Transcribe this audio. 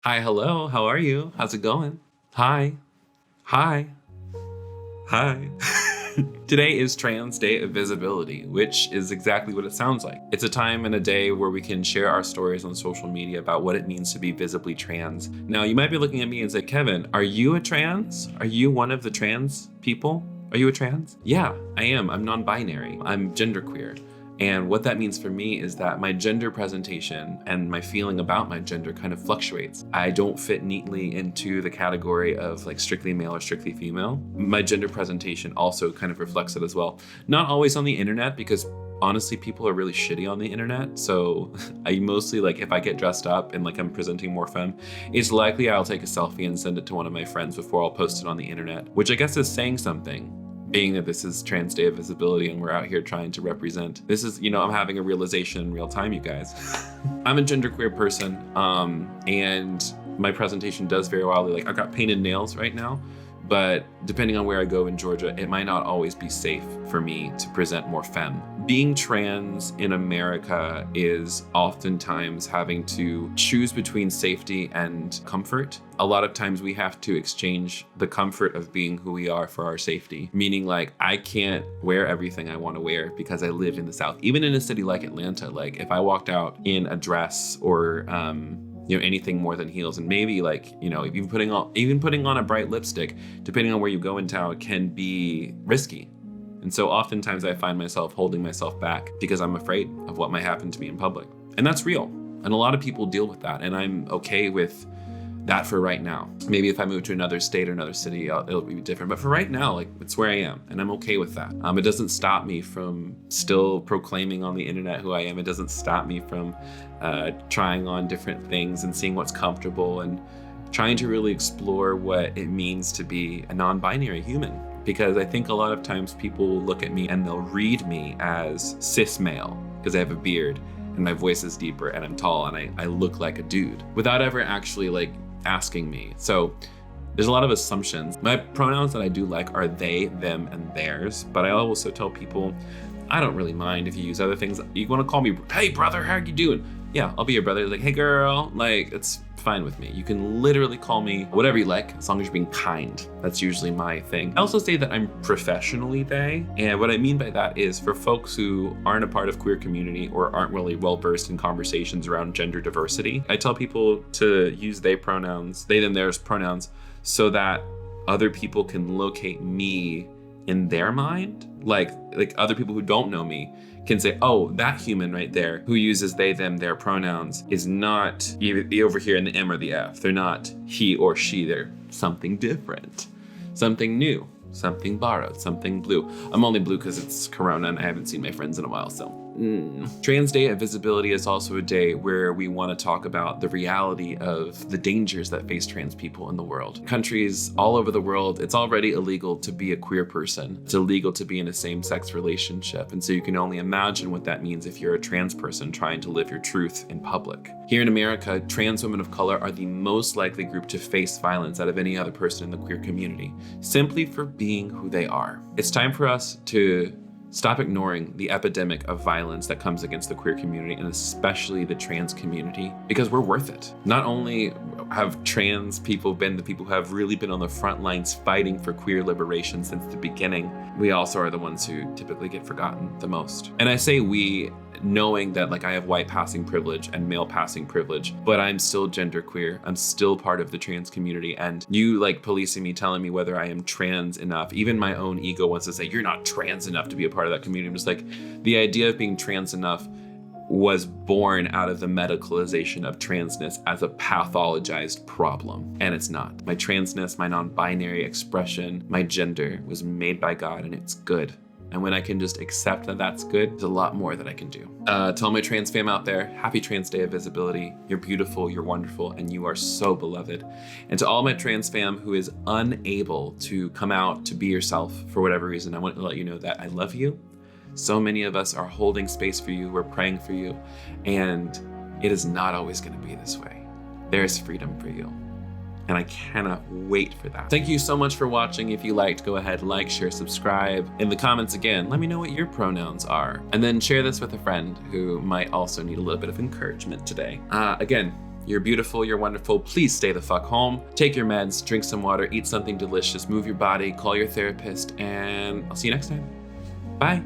Hi, hello. How are you? How's it going? Hi. Hi. Hi. Today is Trans Day of Visibility, which is exactly what it sounds like. It's a time and a day where we can share our stories on social media about what it means to be visibly trans. Now, you might be looking at me and say, Kevin, are you a trans? Are you one of the trans people? Are you a trans? Yeah, I am. I'm non-binary. I'm genderqueer. And what that means for me is that my gender presentation and my feeling about my gender kind of fluctuates. I don't fit neatly into the category of like strictly male or strictly female. My gender presentation also kind of reflects it as well. Not always on the internet, because honestly, people are really shitty on the internet. So I mostly, like, if I get dressed up and like I'm presenting more femme, it's likely I'll take a selfie and send it to one of my friends before I'll post it on the internet, which I guess is saying something. Being that this is Trans Day of Visibility and we're out here trying to represent. This is, I'm having a realization in real time, you guys. I'm a genderqueer person, and my presentation does very wildly. Like, I've got painted nails right now, but depending on where I go in Georgia, it might not always be safe for me to present more femme. Being trans in America is oftentimes having to choose between safety and comfort. A lot of times we have to exchange the comfort of being who we are for our safety. Meaning, like, I can't wear everything I want to wear because I live in the South. Even in a city like Atlanta, like if I walked out in a dress or anything more than heels, and maybe like, even putting on a bright lipstick, depending on where you go in town, can be risky. And so oftentimes I find myself holding myself back because I'm afraid of what might happen to me in public. And that's real. And a lot of people deal with that. And I'm okay with that for right now. Maybe if I move to another state or another city, it'll be different. But for right now, like, it's where I am, and I'm okay with that. It doesn't stop me from still proclaiming on the internet who I am. It doesn't stop me from trying on different things and seeing what's comfortable and trying to really explore what it means to be a non-binary human. Because I think a lot of times people look at me and they'll read me as cis male because I have a beard and my voice is deeper and I'm tall and I look like a dude without ever actually like asking me. So there's a lot of assumptions. My pronouns that I do like are they, them, and theirs. But I also tell people, I don't really mind if you use other things. You want to call me, hey brother, how you doing? Yeah, I'll be your brother. Like, hey girl, like, it's fine with me. You can literally call me whatever you like, as long as you're being kind. That's usually my thing. I also say that I'm professionally they. And what I mean by that is for folks who aren't a part of queer community or aren't really well-versed in conversations around gender diversity, I tell people to use they pronouns, they, them, theirs pronouns, so that other people can locate me in their mind. Like other people who don't know me can say, oh, that human right there who uses they, them, their pronouns is not over here in the M or the F. They're not he or she. They're something different, something new, something borrowed, something blue. I'm only blue because it's Corona and I haven't seen my friends in a while, so. Trans Day of Visibility is also a day where we want to talk about the reality of the dangers that face trans people in the world. Countries all over the world, it's already illegal to be a queer person. It's illegal to be in a same-sex relationship. And so you can only imagine what that means if you're a trans person trying to live your truth in public. Here in America, trans women of color are the most likely group to face violence out of any other person in the queer community, simply for being who they are. It's time for us to stop ignoring the epidemic of violence that comes against the queer community and especially the trans community, because we're worth it. Not only have trans people been the people who have really been on the front lines fighting for queer liberation since the beginning, we also are the ones who typically get forgotten the most. And I say we, knowing that like I have white passing privilege and male passing privilege, but I'm still genderqueer. I'm still part of the trans community. And you like policing me, telling me whether I am trans enough. Even my own ego wants to say, you're not trans enough to be a part of that community. I'm just like, the idea of being trans enough was born out of the medicalization of transness as a pathologized problem. And it's not. My transness, my non-binary expression, my gender was made by God and it's good. And when I can just accept that that's good, there's a lot more that I can do. To all my trans fam out there, happy Trans Day of Visibility. You're beautiful, you're wonderful, and you are so beloved. And to all my trans fam who is unable to come out to be yourself for whatever reason, I want to let you know that I love you. So many of us are holding space for you, we're praying for you, and it is not always going to be this way. There's freedom for you. And I cannot wait for that. Thank you so much for watching. If you liked, go ahead, like, share, subscribe. In the comments again, let me know what your pronouns are. And then share this with a friend who might also need a little bit of encouragement today. Again, You're beautiful, you're wonderful. Please stay the fuck home. Take your meds, drink some water, eat something delicious, move your body, call your therapist, and I'll see you next time. Bye.